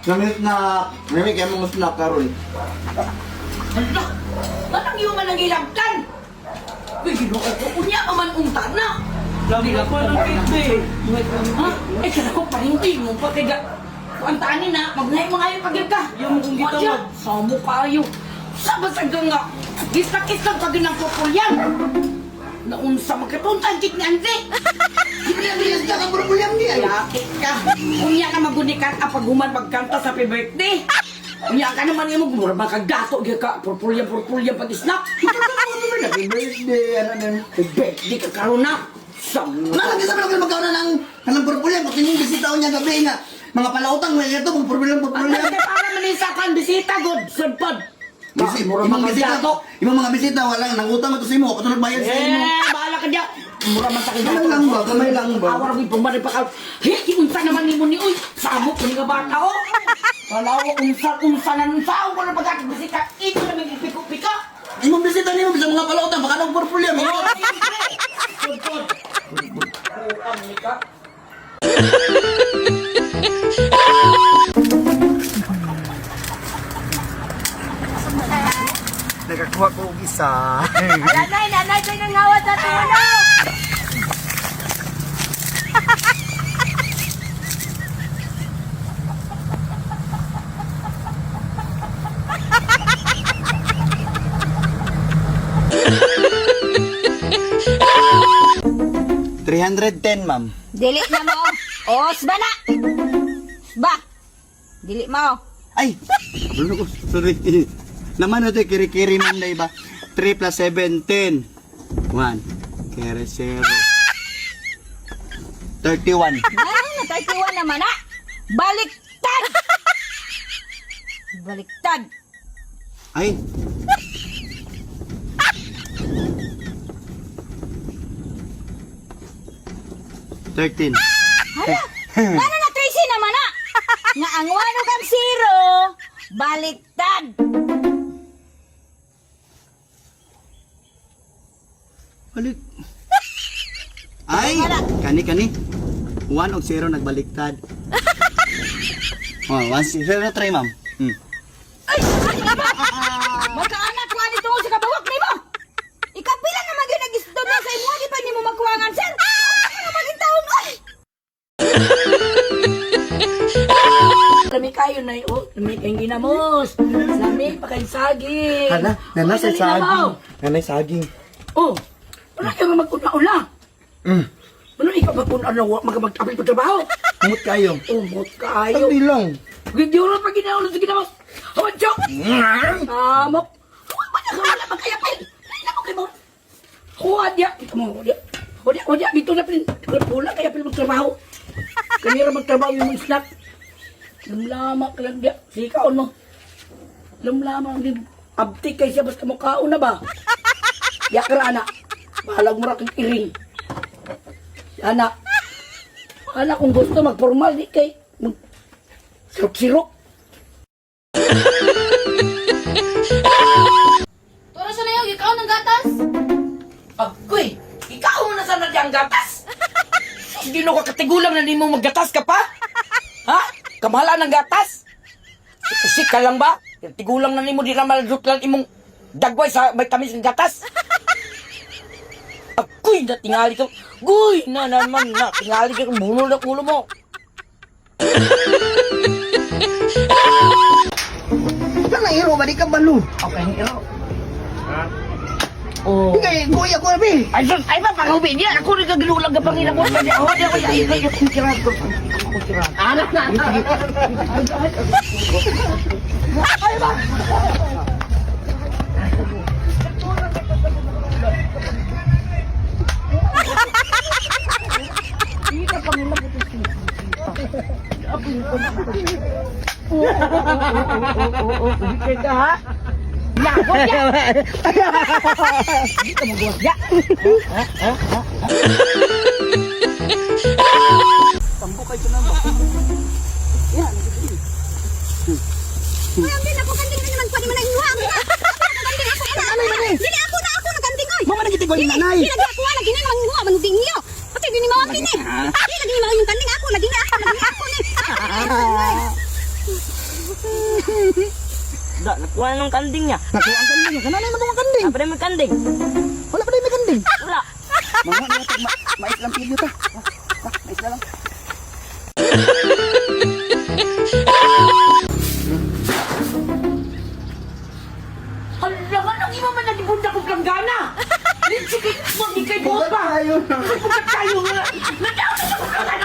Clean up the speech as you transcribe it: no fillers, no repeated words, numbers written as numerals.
Namit na, namit kayo mga snack karon. Hala, anong yung man ang ilagtan? Uy, ginoo ko, unya ka man unta na. Lagi ka pa ng kiti. Ha? Eh, kada ko parinti mo, patiga. Kuantanin na, magnahin mo nga yung pagil ka. Yung kung Wadya, gitawag. samo kayo. Sabas agad nga, gistak-gistak pagil ng pupulyan. Naunsa magkatuntan, kit ni Andre. Bilis ka ka problem niya. Yakit ka. Unya ka magunikat kapag human magkanta sa happy birthday. Unya ka naman yung magmura makagato ka. Purpulyan pag-snack. Happy birthday, ano din. Happy birthday ka karoon na. Sama. Nalagay sa mga magkaroon na ng purpulyan. Kung tinong bisita ko niya gabi nga. Mga palautang, may ito, mga purpulyan. Ang para manisakan, bisita, good. Sudpod. Mura Ibang bisita, makagato. ibang mga bisita, walang nangutang ito sa imo. Katulad bayad sa imo. Bahala ka diya. Mura man sa Kamay lang ba? Kamay lang ba? Awar ko pumari pa ka. Hey, unsa naman ni mo ni uy. Samok ko nga bata oh. Kalaw unsa na unsa ko na pagkat bisita. Ito na may piko-pika. Imong bisita niyo bisa mga palautang, baka nang purpulyan. Sudpod. Ang nika. Nakakuha ko isa. Nanay, kayo nang hawa sa tulo! $310, ma'am. Dili na mo! Os ba na? Ba? Dili mo! Ay! Ano ko? Sorry. Naman ito, kiri-kiri man na iba. 3 plus 7, 10. 1. Kere 0. 31. Ano na, 31 naman ha? Baliktad! Baliktad! Ay! $13. Hala! Ano na, Tracy naman ha? Nga ang wano kang zero, baliktad! Balik. Ay! Kani. 1 o 0 nagbaliktad. Oh, 1 0 try, ma'am. Ay! Magkaanak ko ani tungod sa kabawak ni mo! Ikapila na maging nag-isto na sa imo, di pa ni mo magkuhangan, sir! Ano na maging taon, ay! Lami kayo na oh. Lami kayong ginamos. Lami pa kayong saging. Hala, nanay sa Oy, dali na mo. saging. Nanay saging. Oh, ano kayo magpuna-una? Ano ikaw magpuna-una? Magapag-apil pa trabaho? Kumot kayo. Umot kayo. Sabi lang. Hindi mo na pag ginawa sa ginamos. Hawan, Chok! Amok. Huwag ba na wala magkayapil? Hindi mo kayo mo. Huwag ya. Ito mo, huwag ya. Huwag ya. Dito na pin. Wala kaya pin magtrabaho. Kanira magtrabaho yung mga snack. Lamlama ka lang diya. Sikaon mo. Lamlama ang din. Abtik kay siya basta mukhaon na ba? Yakar anak. Bahalag mo kang iring. Anak. Anak kung gusto magformal di kay. Sirok-sirok. Turo sa nayo, ikaw ng gatas? Agoy! Ikaw na sa nadyang gatas! Hindi no ka katigulang na di mo maggatas ka pa? Ha? Kamahala ng gatas? Isik ka lang ba? Tigulang na ni mo di na maladot lang imong dagway sa vitamins ng gatas? Agoy! Na tingali ka. Guy! Na naman na. Tingali ka. Bunol na ulo mo. Ano hero ba di ka balo? Okay, hero. Oh. Kaya kuya ko abi. Ay, sus, ay ba, pag-uwi niya, ako rin kaginulang ka Panginoon mo. Kaya ako, di ako, ay, kukiran ko. Kukiran. Anak na. Ay, ba? Hindi ka Panginoon mo. Hindi ka, ha? Lagot ya! Hindi ka magawas ya! Tambo kayo na ba? Yan, Kuya, hindi na po kanding na naman pwede mo na inuha. Kanding ako na. Dili ako na kanding oy. Mama nagiti ko yung nanay. Dili lagi ako lagi na manguha manuding niyo. Pati di ni mawapin eh. Dili lagi ni mawapin yung kanding ako, lagi na ako ni. Da, nakuha nung kanding niya. Nakuha ang kanding. Kananay mo ang kanding. Apa may kanding? Wala pa rin may kanding. Wala. Mga natin, mais lang pilyo ta. Mais na lang. Hala nga, nang ima man nagibunda ko planggana. Sige, mo, di kay buot pa. Ayun. Bukat tayo nga. Nadaw na sa planggana.